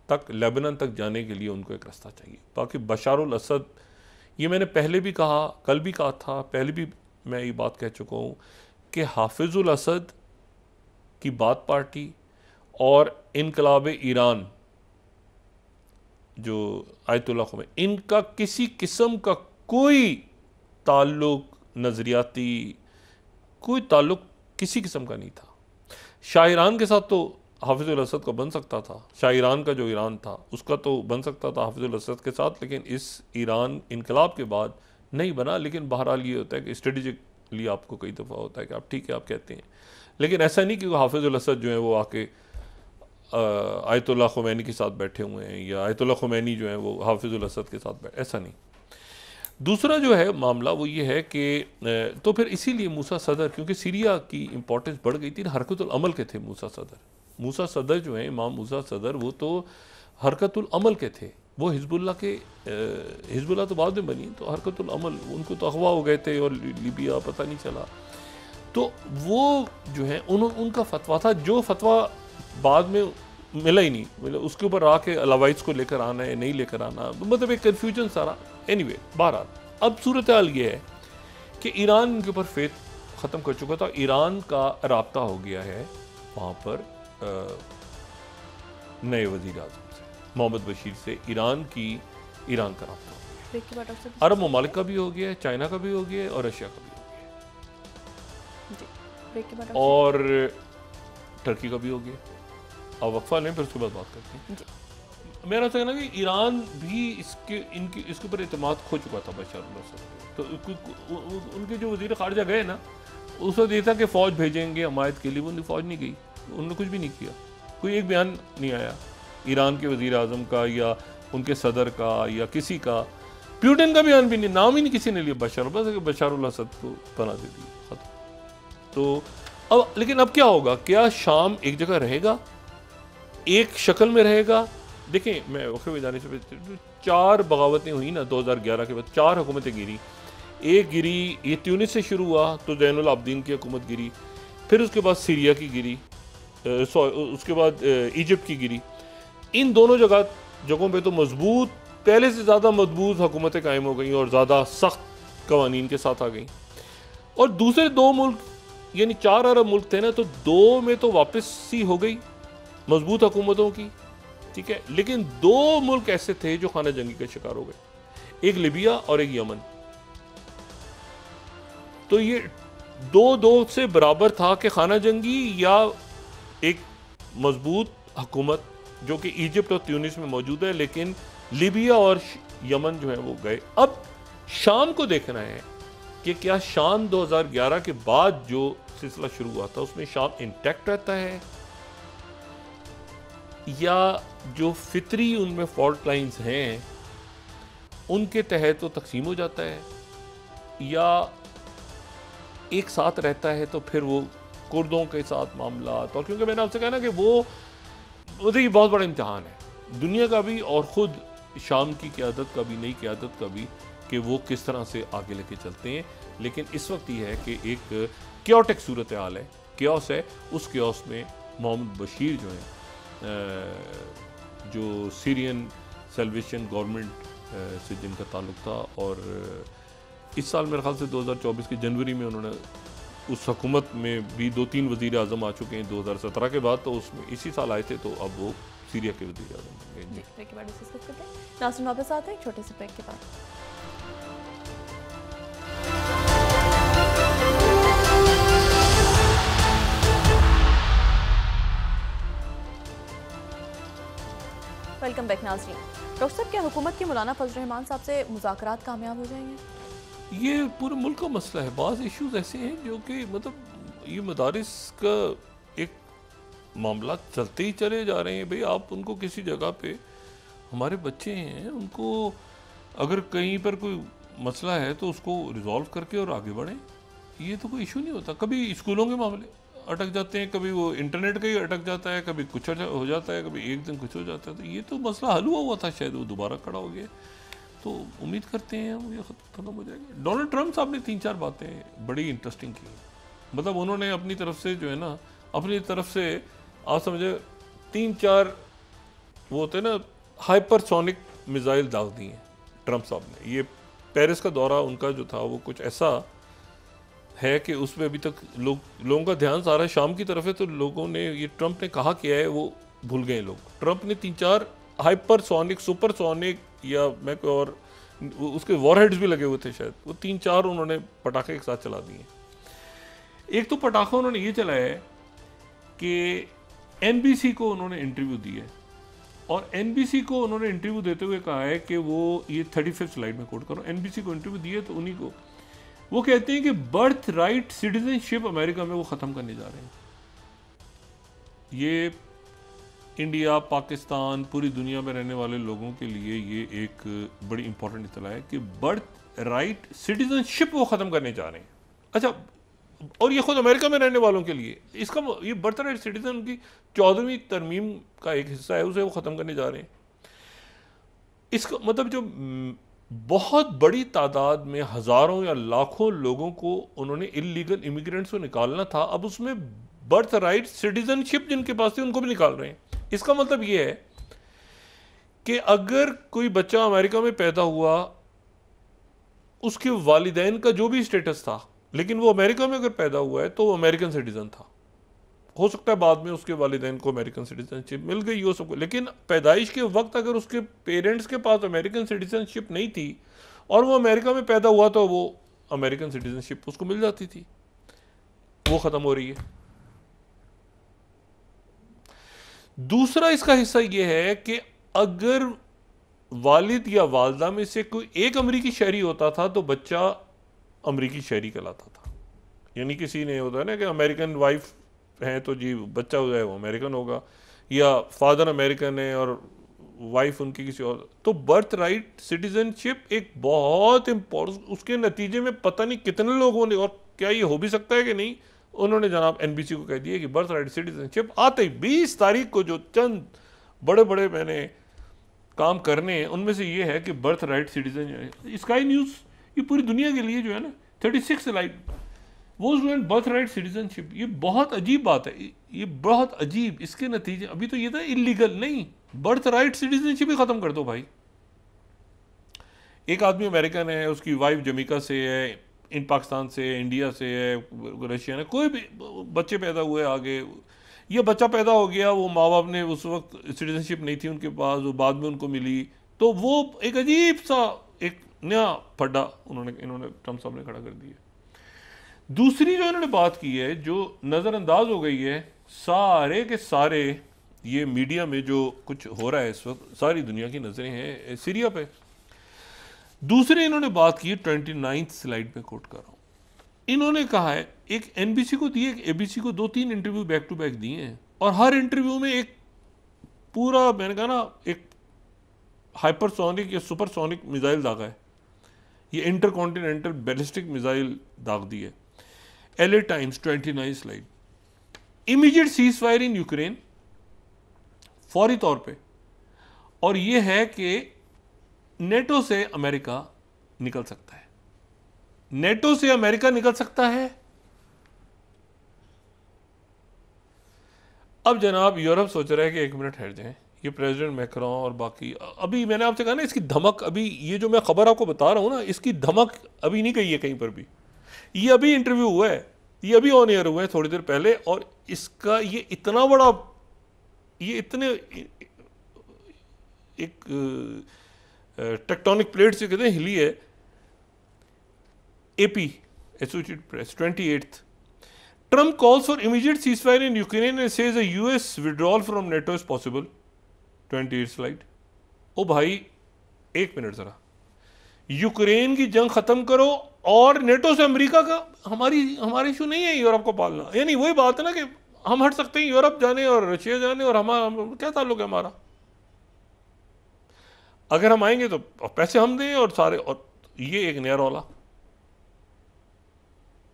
तक, लेबनान तक जाने के लिए उनको एक रास्ता चाहिए। बाकी बशारुल असद, ये मैंने पहले भी कहा, कल भी कहा था, पहले भी मैं ये बात कह चुका हूँ कि हाफिजुल असद की बात पार्टी और इनकलाब ईरान जो आयतुल्लाह ख़ुमैनी, इनका किसी किस्म का कोई ताल्लुक, नज़रियाती कोई ताल्लुक किसी किस्म का नहीं था। शाह ईरान के साथ तो हाफिजुल असद का बन सकता था, शाह ईरान का जो ईरान था उसका तो बन सकता था हाफिजुल असद के साथ, लेकिन इस ईरान इनकलाब के बाद नहीं बना। लेकिन बहरहाल ये होता है कि स्ट्रेटेजिकली आपको कई दफ़ा होता है कि आप ठीक है, आप कहते हैं, लेकिन ऐसा नहीं कि हाफिजुल असद जो है वो आके आयतुल्लाह ख़ुमैनी के साथ बैठे हुए हैं, या आयतुल्लाह ख़ुमैनी जो है वो हाफिजुल असद के साथ बैठे, ऐसा नहीं। दूसरा जो है मामला वो ये है कि तो फिर इसीलिए मूसा सदर, क्योंकि सीरिया की इंपॉर्टेंस बढ़ गई थी, हरकतुल अमल के थे मूसा सदर जो है, इमाम मूसा सदर, वो तो हरकतुल अमल के थे। वो हिजबुल्लाह तो बाद में बनी, तो हरकतुल अमल, उनको तो अगवा हो गए थे और लीबिया पता नहीं चला। तो वो जो है उनका फतवा था, जो फतवा बाद में मिला ही नहीं, मतलब उसके ऊपर आके अलावाइज को लेकर आना है, नहीं लेकर आना, मतलब एक कन्फ्यूजन सारा। एनीवे, बहरहाल अब सूरत हाल ये है कि ईरान इनके ऊपर फेथ ख़त्म कर चुका था। ईरान का राब्ता हो गया है वहाँ पर नए वज़ीर आज़म से, मोहम्मद बशीर से ईरान का राब्ता हो गया। अरब ममालिक का भी हो गया है, चाइना का भी हो गया है, और रशिया का भी हो गया है, और टर्की का भी हो गया। अब वक्फा लें, फिर उसके बाद बात करते हैं। मेरा कहना है कि ईरान भी इसके ऊपर इत्मीनान खो चुका था बशर असद। तो उनके जो वज़ीर ख़ारिजा गए ना, उस वक्त ये था कि फ़ौज भेजेंगे हमायत के लिए, उनकी फ़ौज नहीं गई, उन्होंने कुछ भी नहीं किया, कोई एक बयान नहीं आया ईरान के वज़ीर आज़म का या उनके सदर का या किसी का, प्यूटिन का भी बयान भी नहीं, नाम ही नहीं किसी ने लिया, बशर अल असद को बना दे दी। तो अब लेकिन अब क्या होगा? क्या शाम एक जगह रहेगा, एक शक्ल में रहेगा? देखें, मैं वक्त में जाने से पहले 4 बगावतें हुई ना 2011 के बाद, 4 हुकूमतें गिरी। एक गिरी, ये ट्यूनिस से शुरू हुआ तो ज़ैनुल आबदीन की हुकूमत गिरी, फिर उसके बाद सीरिया की गिरी, उसके बाद इजिप्ट की गिरी। इन दोनों जगहों पे तो मजबूत, पहले से ज़्यादा मजबूत हुकूमतें कायम हो गई और ज़्यादा सख्त कवानीन के साथ आ गई। और दूसरे 2 मुल्क, यानी 4 अरब मुल्क थे ना, तो 2 में तो वापसी हो गई मजबूत हुकूमतों की, ठीक है। लेकिन 2 मुल्क ऐसे थे जो खाना जंगी का शिकार हो गए, एक लिबिया और एक यमन। तो ये 2-2 से बराबर था कि खाना जंगी या एक मजबूत हुकूमत जो कि इजिप्ट और ट्यूनिस में मौजूद है, लेकिन लिबिया और यमन जो है वो गए। अब शाम को देखना है कि क्या शाम 2011 के बाद जो सिलसिला शुरू हुआ था उसमें शाम इंटैक्ट रहता है या जो फितरी उनमें फॉल्ट लाइंस हैं उनके तहत तो तकसीम हो जाता है, या एक साथ रहता है तो फिर वो कुर्दों के साथ मामला। और क्योंकि मैंने आपसे कहा ना कि वो देखिए बहुत बड़ा इम्तिहान है दुनिया का भी और ख़ुद शाम की क़यादत का भी, नई क़यादत का भी, कि वो किस तरह से आगे लेके चलते हैं। लेकिन इस वक्त ये है कि एक क्योटिक सूरत हाल है, क्योस है। उस क्योस में मोहम्मद बशीर जो हैं, जो सीरियन सल्वेशन गवर्नमेंट से जिनका ताल्लुक़ था, और इस साल मेरे ख्याल से 2024 के जनवरी में उन्होंने उस हुकूमत में भी 2-3 वज़ीर आज़म आ चुके हैं 2017 के बाद, तो उसमें इसी साल आए थे, तो अब वो सीरिया के वज़ीर आज़म बन गए। ब्रेक के बाद डिस्कस करते हैं। नाज़रीन वापस आते हैं एक छोटे से ब्रेक के बाद। वेलकम बैक नाज़रीन। डॉक्टर साहब, क्या हुकूमत के मौलाना फजल रहमान साहब से मुज़ाकरात कामयाब हो जाएंगे? ये पूरे मुल्क का मसला है। बाज़ इश्यूज ऐसे हैं जो कि मतलब ये मदारिस का एक मामला चलते ही चले जा रहे हैं। भाई आप उनको किसी जगह पे, हमारे बच्चे हैं, उनको अगर कहीं पर कोई मसला है तो उसको रिजॉल्व करके और आगे बढ़ें। ये तो कोई इशू नहीं होता। कभी स्कूलों के मामले अटक जाते हैं, कभी वो इंटरनेट का ही अटक जाता है, कभी कुछ हो जाता है, कभी एक दिन कुछ हो जाता है। तो ये तो मसला हल हुआ था, शायद वो दोबारा खड़ा हो गया। तो उम्मीद करते हैं ये ख़त्म हो जाएगा। डोनाल्ड ट्रंप साहब ने 3-4 बातें बड़ी इंटरेस्टिंग की। मतलब उन्होंने अपनी तरफ से जो है ना, अपनी तरफ से आप समझे 3-4 वो होते हैं ना हाइपरसोनिक मिसाइल दाग दिए हैं ट्रंप साहब ने। ये पेरिस का दौरा उनका जो था वो कुछ ऐसा है कि उसमें अभी तक लोगों का ध्यान सारा शाम की तरफ है, तो लोगों ने ये ट्रंप ने कहा किया है वो भूल गए लोग। ट्रंप ने 3-4 हाइपरसोनिक, सुपरसोनिक या मैं कोई और उसके वॉरहेड्स भी लगे हुए थे शायद, वो 3-4 उन्होंने पटाखे एक साथ चला दिए। एक तो पटाखा उन्होंने ये चलाया है कि NBC को उन्होंने इंटरव्यू दिया है, और NBC को उन्होंने इंटरव्यू देते हुए कहा है कि वो ये 35 स्लाइड में कोट करो, NBC को इंटरव्यू दिए तो उन्हीं को वो कहते हैं कि बर्थ राइट सिटीजनशिप अमेरिका में वो ख़त्म करने जा रहे हैं। ये इंडिया, पाकिस्तान, पूरी दुनिया में रहने वाले लोगों के लिए ये एक बड़ी इंपॉर्टेंट इत्तला है कि बर्थ राइट सिटीजनशिप वो ख़त्म करने जा रहे हैं। अच्छा, और ये खुद अमेरिका में रहने वालों के लिए इसका ये बर्थ राइट सिटीजन की 14वीं तरमीम का एक हिस्सा है, उसे वो ख़त्म करने जा रहे हैं। इसका मतलब जो बहुत बड़ी तादाद में हज़ारों या लाखों लोगों को उन्होंने इलीगल इमिग्रेंट्स को निकालना था, अब उसमें बर्थ राइट सिटीजनशिप जिनके पास थी उनको भी निकाल रहे हैं। इसका मतलब ये है कि अगर कोई बच्चा अमेरिका में पैदा हुआ, उसके वालिदैन का जो भी स्टेटस था, लेकिन वो अमेरिका में अगर पैदा हुआ है तो वो अमेरिकन सिटीजन था। हो सकता है बाद में उसके वालिदैन को अमेरिकन सिटीजनशिप मिल गई हो सबको, लेकिन पैदाइश के वक्त अगर उसके पेरेंट्स के पास अमेरिकन सिटीजनशिप नहीं थी और वो अमेरिका में पैदा हुआ तो वो अमेरिकन सिटीजनशिप उसको मिल जाती थी। वो ख़त्म हो रही है। दूसरा इसका हिस्सा यह है कि अगर वालिद या वालदा में से कोई एक अमरीकी शहरी होता था तो बच्चा अमरीकी शहरी कहलाता था। यानी किसी ने होता है ना कि अमेरिकन वाइफ है तो जी बच्चा हो जाए वो अमेरिकन होगा, या फादर अमेरिकन है और वाइफ उनकी किसी और, तो बर्थ राइट सिटीजनशिप एक बहुत इम्पोर्टेंट, उसके नतीजे में पता नहीं कितने लोगों ने, और क्या ये हो भी सकता है कि नहीं, उन्होंने जनाब एनबीसी को कह दिया कि बर्थ राइट सिटीजनशिप आते ही 20 तारीख को जो चंद बड़े बड़े मैंने काम करने हैं उनमें से ये है कि birth right citizen, sky news ये पूरी दुनिया के लिए जो है ना 36 लाइक वो स्टूडेंट बर्थ राइट सिटीजनशिप, ये बहुत अजीब बात है, ये बहुत अजीब, इसके नतीजे अभी तो ये था इलीगल, नहीं बर्थ राइट सिटीजनशिप ही खत्म कर दो भाई। एक आदमी अमेरिकन है, उसकी वाइफ जमीका से है, इन पाकिस्तान से, इंडिया से है, रशिया ने, कोई भी बच्चे पैदा हुए आगे, ये बच्चा पैदा हो गया, वो माँ बाप ने उस वक्त सिटीजनशिप नहीं थी उनके पास, वो बाद में उनको मिली, तो वो एक अजीब सा एक नया फड्डा इन्होंने ट्रम्प साहब ने खड़ा कर दिया। दूसरी जो इन्होंने बात की है जो नज़रअंदाज हो गई है सारे के सारे, ये मीडिया में जो कुछ हो रहा है इस वक्त, सारी दुनिया की नज़रें हैं सीरिया पे। दूसरे इन्होंने बात की 29th स्लाइड पे कोट कर रहा हूँ, इन्होंने कहा है एक एनबीसी को दिए, एक एबीसी को 2-3 इंटरव्यू बैक टू बैक दिए हैं, और हर इंटरव्यू में एक पूरा मैंने कहा ना एक हाइपरसोनिक या सुपरसोनिक मिसाइल दागा है, ये इंटरकॉन्टिनेंटल बैलिस्टिक मिसाइल दाग दी है। LA times 29 slide, immediate cease fire in Ukraine, फौरी तौर पे, और ये है कि नेटो से अमेरिका निकल सकता है, नेटो से अमेरिका निकल सकता है। अब जनाब यूरोप सोच रहा है कि 1 मिनट ठहर जाएं, ये प्रेसिडेंट मैक्रोन और बाकी, अभी मैंने आपसे कहा ना इसकी धमक, अभी ये जो मैं खबर आपको बता रहा हूं ना, इसकी धमक अभी नहीं गई है कहीं पर भी, ये अभी इंटरव्यू हुआ है, ये अभी ऑन एयर हुआ है थोड़ी देर पहले, और इसका ये इतना बड़ा, ये इतने एक टेक्टोनिक प्लेट से कहते हैं हिली है। AP Associated Press 28th, Trump calls for immediate ceasefire in Ukraine and says a US withdrawal from NATO is possible. 28th slide. ओ भाई 1 मिनट जरा, यूक्रेन की जंग खत्म करो और नेटो से अमेरिका का हमारी इशू नहीं है यूरोप को पालना, यानी वही बात है ना कि हम हट सकते हैं यूरोप जाने और रशिया जाने, और हमारा क्या ताल्लुक है हमारा, अगर हम आएंगे तो पैसे हम दें और सारे, और ये एक नया रौला,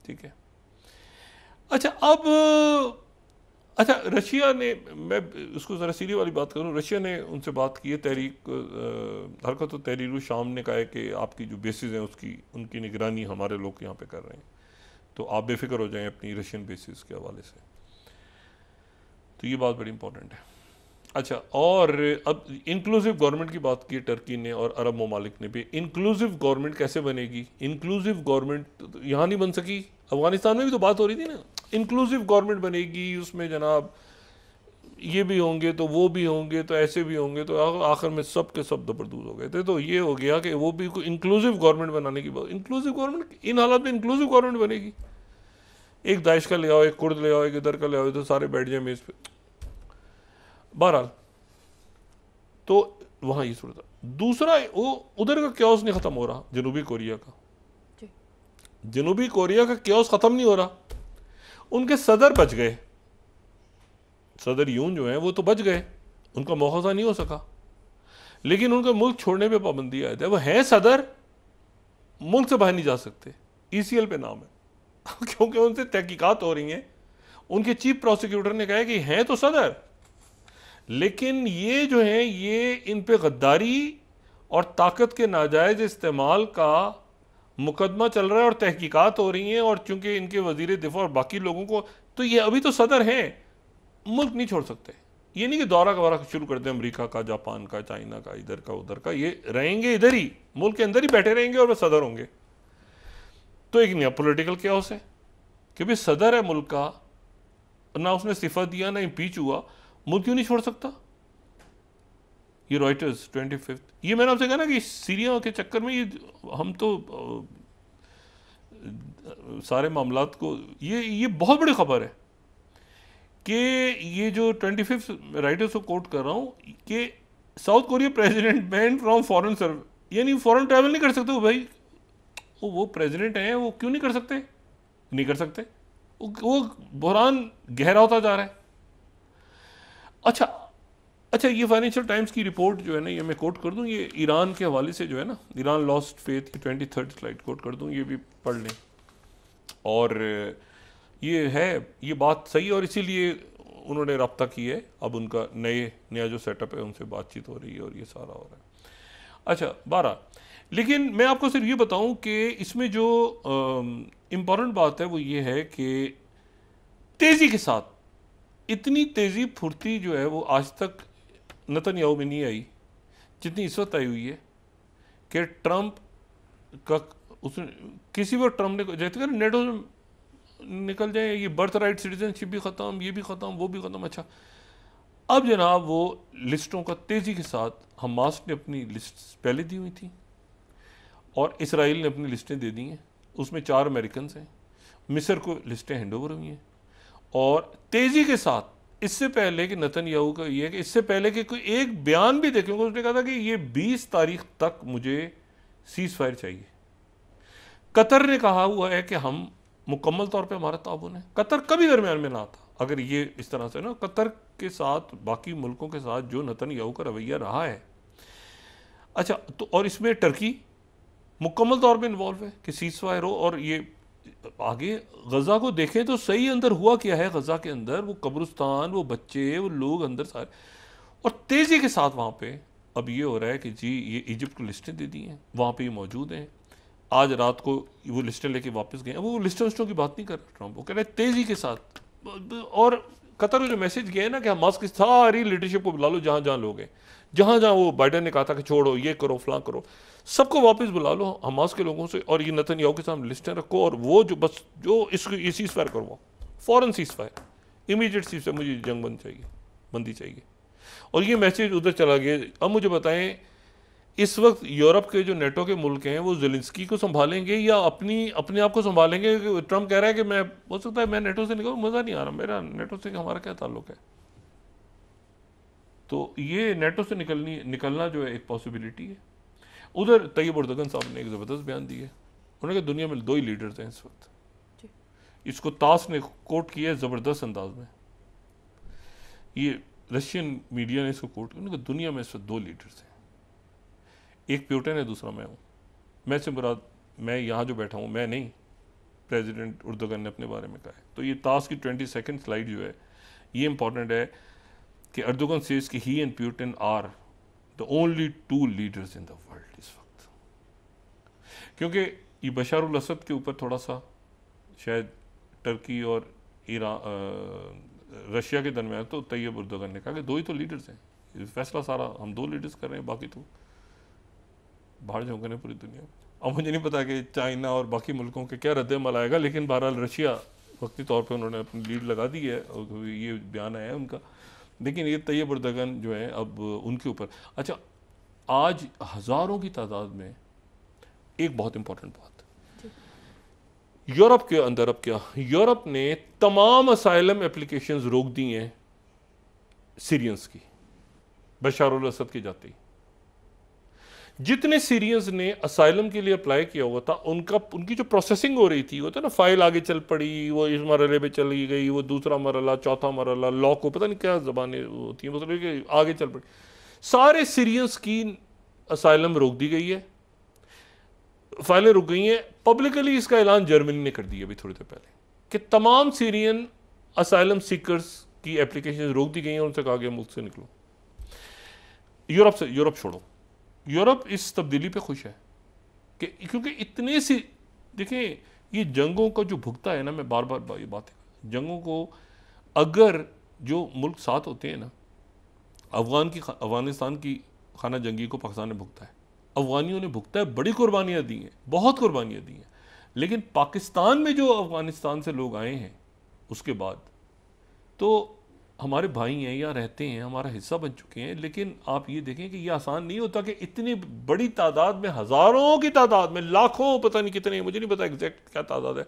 ठीक है। अच्छा अब अच्छा रशिया ने, मैं उसको ज़रा सीरिया वाली बात करूं, रशिया ने उनसे बात की है, हरकत तहरीर शाम ने कहा है कि आपकी जो बेसिस हैं उसकी उनकी निगरानी हमारे लोग यहाँ पे कर रहे हैं, तो आप बेफिक्र हो जाएं अपनी रशियन बेसिस के हवाले से, तो ये बात बड़ी इंपॉर्टेंट है। अच्छा, और अब इंक्लूसिव गवर्नमेंट की बात की टर्की ने और अरब ममालिक ने भी। इंक्लूसिव गवर्नमेंट कैसे बनेगी? इंक्लूसिव गवर्नमेंट यहाँ नहीं बन सकी, अफगानिस्तान में भी तो बात हो रही थी ना, इंक्लूसिव गवर्नमेंट बनेगी, उसमें जनाब ये भी होंगे तो वो भी होंगे तो ऐसे भी होंगे, तो आखिर में सब के सब दबरदूर हो गए थे। तो ये हो गया कि वो भी इंक्लूसिव गवर्नमेंट बनाने की बात, इंक्लूसिव गवर्नमेंट इन हालात में इंक्लूसिव गवर्नमेंट बनेगी, एक दाइश का ले आओ, एक कुर्द ले आओ, एक इधर का ले आओ, तो सारे बैठ जाए मेज पे। बहरहाल तो वहाँ ये सूरत। दूसरा वो उधर का क्योस नहीं ख़त्म हो रहा, जनूबी कोरिया का, जनूबी कोरिया का क्योस ख़त्म नहीं हो रहा। उनके सदर बच गए, सदर यून जो है वो तो बच गए, उनका मुआवजा नहीं हो सका, लेकिन उनका मुल्क छोड़ने पे पाबंदी आयत है। वो हैं सदर, मुल्क से बाहर नहीं जा सकते, ECL पे नाम है क्योंकि उनसे तहकीकात हो रही हैं। उनके चीफ प्रोसिक्यूटर ने कहा है कि हैं तो सदर, लेकिन ये जो है ये इन पे गद्दारी और ताकत के नाजायज इस्तेमाल का मुकदमा चल रहा है और तहकीकात हो रही हैं, और चूंकि इनके वजीर दिफा और बाकी लोगों को, तो ये अभी तो सदर हैं, मुल्क नहीं छोड़ सकते। ये नहीं कि दौरा का शुरू कर दें अमेरिका का, जापान का, चाइना का, इधर का उधर का, ये रहेंगे इधर ही, मुल्क के अंदर ही बैठे रहेंगे और वे सदर होंगे। तो एक नया पोलिटिकल क्योस है कि भाई सदर है मुल्क का, ना उसने इस्तीफा दिया ना इम्पीच हुआ, मुल्क क्यों नहीं छोड़ सकता। ये रॉयटर्स 25th, ये मैंने आपसे कहा ना कि सीरिया के चक्कर में ये हम तो सारे मामलात को, ये बहुत बड़ी खबर है कि ये जो 25th राइटर्स को कोट कर रहा हूँ कि south Korea president ban from foreign service, यानी फॉरेन ट्रैवल नहीं कर सकते। वो भाई वो प्रेसिडेंट हैं, वो क्यों नहीं कर सकते? नहीं कर सकते। वो बहरान गहरा होता जा रहा है। अच्छा, अच्छा, ये फाइनेंशियल टाइम्स की रिपोर्ट जो है ना, ये मैं कोट कर दूं, ये ईरान के हवाले से जो है ना, ईरान लॉस्ट फेथ की 23rd स्लाइड कोट कर दूं, ये भी पढ़ लें। और ये है, ये बात सही है और इसीलिए उन्होंने रब्ता की है। अब उनका नया जो सेटअप है उनसे बातचीत हो रही है और ये सारा हो रहा है। अच्छा 12, लेकिन मैं आपको सिर्फ ये बताऊं कि इसमें जो इम्पॉर्टेंट बात है वो ये है कि तेज़ी के साथ इतनी तेज़ी फुर्ती जो है वो आज तक नेतन्याहू में नहीं आई जितनी इस वक्त आई हुई है कि ट्रंप का उसने किसी वक्त ट्रंप ने जैसे कर नेटो निकल जाए, ये बर्थ राइट सिटीजनशिप भी ख़त्म, ये भी ख़त्म, वो भी ख़त्म। अच्छा, अब जनाब वो लिस्टों का तेज़ी के साथ, हमास ने अपनी लिस्ट पहले दी हुई थी और इसराइल ने अपनी लिस्टें दे दी हैं, उसमें 4 अमेरिकन हैं, मिस्र को लिस्टें हैंड ओवर हुई हैं। और तेज़ी के साथ, इससे पहले कि नेतन्याहू का ये है कि इससे पहले कि कोई एक बयान भी देखेंगे, उसने कहा था कि ये 20 तारीख तक मुझे सीज़ फायर चाहिए। कतर ने कहा हुआ है कि हम मुकम्मल तौर पे हमारा ताउन है। कतर कभी दरमियान में ना आता अगर ये इस तरह से ना, कतर के साथ बाकी मुल्कों के साथ जो नेतन्याहू का रवैया रहा है। अच्छा, तो और इसमें टर्की मुकम्मल तौर पे इन्वॉल्व है कि सीज़ फायर हो। और ये आगे गज़ा को देखें तो सही अंदर हुआ क्या है, गज़ा के अंदर वो कब्रिस्तान, वो बच्चे, वो लोग अंदर सारे, और तेज़ी के साथ वहाँ पे अब ये हो रहा है कि जी ये इजिप्ट को लिस्टें दे दी हैं, वहाँ पे ये मौजूद हैं। आज रात को वो लिस्टें लेके वापस गए। वो लिस्टों की बात नहीं कर रहा ट्रंप, वो कह रहे हैं तेज़ी के साथ। और कतर को जो मैसेज गया है ना कि हमास की सारी लीडरशिप को बुला लो, जहाँ जहाँ लोग हैं, जहाँ जहाँ वो बाइडन ने कहा था कि छोड़ो, ये करो, फलां करो, सबको वापस बुला लो हमास के लोगों से, और ये नेतन्याहू के सामने लिस्टें रखो, और वो जो बस जो इसको ये सीज़ फायर करवाओ, फ़ौरन seize fire, immediate seize fire, मुझे जंग बंदी चाहिए। और ये मैसेज उधर चला गया। अब मुझे बताएं, इस वक्त यूरोप के जो नेटो के मुल्क हैं वो ज़ेलेंस्की को संभालेंगे या अपने आप को संभालेंगे? ट्रंप कह रहा है कि मैं, हो सकता है मैं नेटो से निकलूं, मज़ा नहीं आ रहा मेरा नेटो से, हमारा क्या ताल्लुक है। तो ये नेटो से निकलना जो है एक पॉसिबिलिटी है। उधर तैयब एर्दोगन साहब ने एक ज़बरदस्त बयान दिया। उन्होंने कहा दुनिया में 2 ही लीडर्स हैं इस वक्त। इसको तास ने कोट किया है ज़बरदस्त अंदाज में, ये रशियन मीडिया ने इसको कोट किया। उन्होंने कहा दुनिया में इस वक्त 2 लीडर्स हैं, एक प्यूटन है, दूसरा मैं हूँ। मैं से मुराद, मैं यहाँ जो बैठा हूँ मैं नहीं, प्रेसिडेंट एर्दोगन ने अपने बारे में कहा है। तो ये तास की 22nd स्लाइड जो है ये इंपॉर्टेंट है कि एर्दोगन सेज कि he and Putin are the only 2 leaders in the world इस वक्त। क्योंकि ये बशार अल असद के ऊपर थोड़ा सा शायद टर्की और रशिया के दरमियान, तो तैयब एर्दोगन ने कहा कि 2 ही तो लीडर्स हैं, फैसला सारा हम 2 लीडर्स कर रहे हैं, बाकी तो बाहर झोंकने पूरी दुनिया में। अब मुझे नहीं पता कि चाइना और बाकी मुल्कों के क्या रद्द-ए-अमल आएगा, लेकिन बहरहाल रशिया वक्ती तौर पे उन्होंने अपनी लीड लगा दी है और ये बयान आया है उनका। लेकिन ये तैयब एर्दोगन जो है अब उनके ऊपर। अच्छा, आज हज़ारों की तादाद में एक बहुत इंपॉर्टेंट बात, यूरोप के अंदर अब क्या, यूरोप ने तमाम असाइलम एप्लीकेशंस रोक दी हैं सीरियंस की, बशार अल असद के जाते ही। जितने सीरियंस ने असाइलम के लिए अप्लाई किया हुआ था, उनकी जो प्रोसेसिंग हो रही थी, वो था ना, फाइल आगे चल पड़ी, वो इस मरहले पे चली गई, वो दूसरा मरहला, चौथा मरहला, लॉ को पता नहीं क्या ज़बानें होती हैं, मतलब आगे चल पड़ी। सारे सीरियंस की असाइलम रोक दी गई है, फाइलें रुक गई हैं। पब्लिकली इसका ऐलान जर्मनी ने कर दिया अभी थोड़ी देर पहले कि तमाम सीरियन असाइलम सीकर्स की एप्लीकेशन रोक दी गई हैं, उनसे कहा गया मुल्क से निकलो, यूरोप छोड़ो। यूरोप इस तब्दीली पे खुश है कि क्योंकि इतने सी, देखें ये जंगों का जो भुगता है ना, मैं बार बार ये बात है, जंगों को अगर जो मुल्क साथ होते हैं ना, अफगानिस्तान की खाना जंगी को पाकिस्तान ने भुगता है, अफगानियों ने भुगता है, बड़ी कुर्बानियाँ दी हैं, बहुत कुर्बानियाँ दी हैं। लेकिन पाकिस्तान में जो अफगानिस्तान से लोग आए हैं उसके बाद, तो हमारे भाई हैं, यहाँ रहते हैं, हमारा हिस्सा बन चुके हैं। लेकिन आप ये देखें कि ये आसान नहीं होता कि इतनी बड़ी तादाद में, हज़ारों की तादाद में, लाखों, पता नहीं कितने, मुझे नहीं पता एग्जैक्ट क्या तादाद है,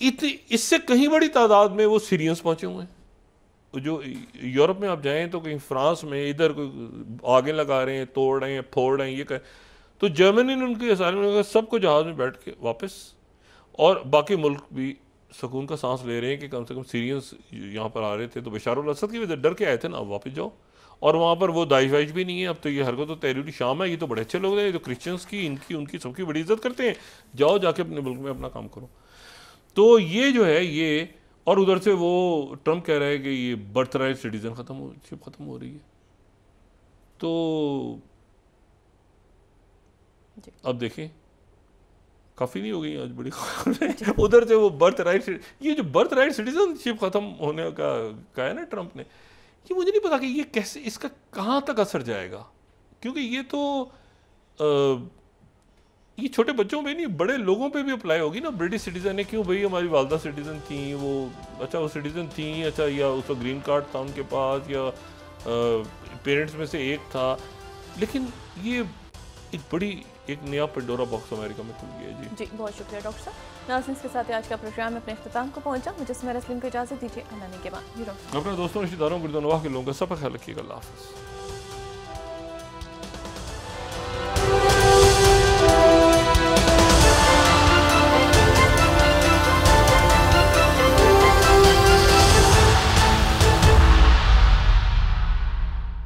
इससे कहीं बड़ी तादाद में वो सीरियंस पहुँचे हुए हैं। जो यूरोप में आप जाएँ तो कहीं फ्रांस में इधर कोई आगे लगा रहे हैं, तोड़ रहे हैं, फोड़ रहे हैं, ये कर, तो जर्मनी ने उनके असाइलम सबको जहाज़ में बैठ के वापस, और बाकी मुल्क भी सुकून का सांस ले रहे हैं कि कम से कम सीरियंस यहाँ पर आ रहे थे तो बशार अल असद की वजह डर के आए थे ना, अब वापस जाओ। और वहाँ पर वो दाइश वाइश भी नहीं है। अब तो ये हरकत तो तहरीर शाम है, ये तो बड़े अच्छे लोग हैं, ये तो क्रिश्चियंस की इनकी उनकी सबकी बड़ी इज्जत करते हैं, जाओ जाके अपने मुल्क में अपना काम करो। तो ये जो है ये, और उधर से वो ट्रम्प कह रहा है कि ये बर्थ राइट सिटीजन ख़त्म हो रही है। तो अब देखें, काफ़ी नहीं हो गई आज बड़ी खबर उधर से वो बर्थ राइट, ये जो बर्थ राइट सिटीजनशिप ख़त्म होने का कहा है ना ट्रम्प ने, ये मुझे नहीं पता कि ये कैसे, इसका कहाँ तक असर जाएगा, क्योंकि ये तो ये छोटे बच्चों पे नहीं, बड़े लोगों पे भी अप्लाई होगी ना। ब्रिटिश सिटीजन है, क्यों भाई हमारी वालदा सिटीजन थी, वो अच्छा वो सिटीजन थी, अच्छा या उसका ग्रीन कार्ड था उनके पास, या पेरेंट्स में से एक था, लेकिन ये एक नया पेंडोरा बॉक्स अमेरिका में खुल गया। जी बहुत शुक्रिया डॉक्टर साहब। नाज़रीन के साथ आज का प्रोग्राम अपने इख्तिताम को पहुंचा। मुझे सुमेरा सलीम को इजाज़त दीजिए। अल्लाह ने के बाद अपने दोस्तों रिश्तेदारों गुरदनवाह के लोगों का सब ख्याल रखिएगा। अल्लाह हाफ़िज़।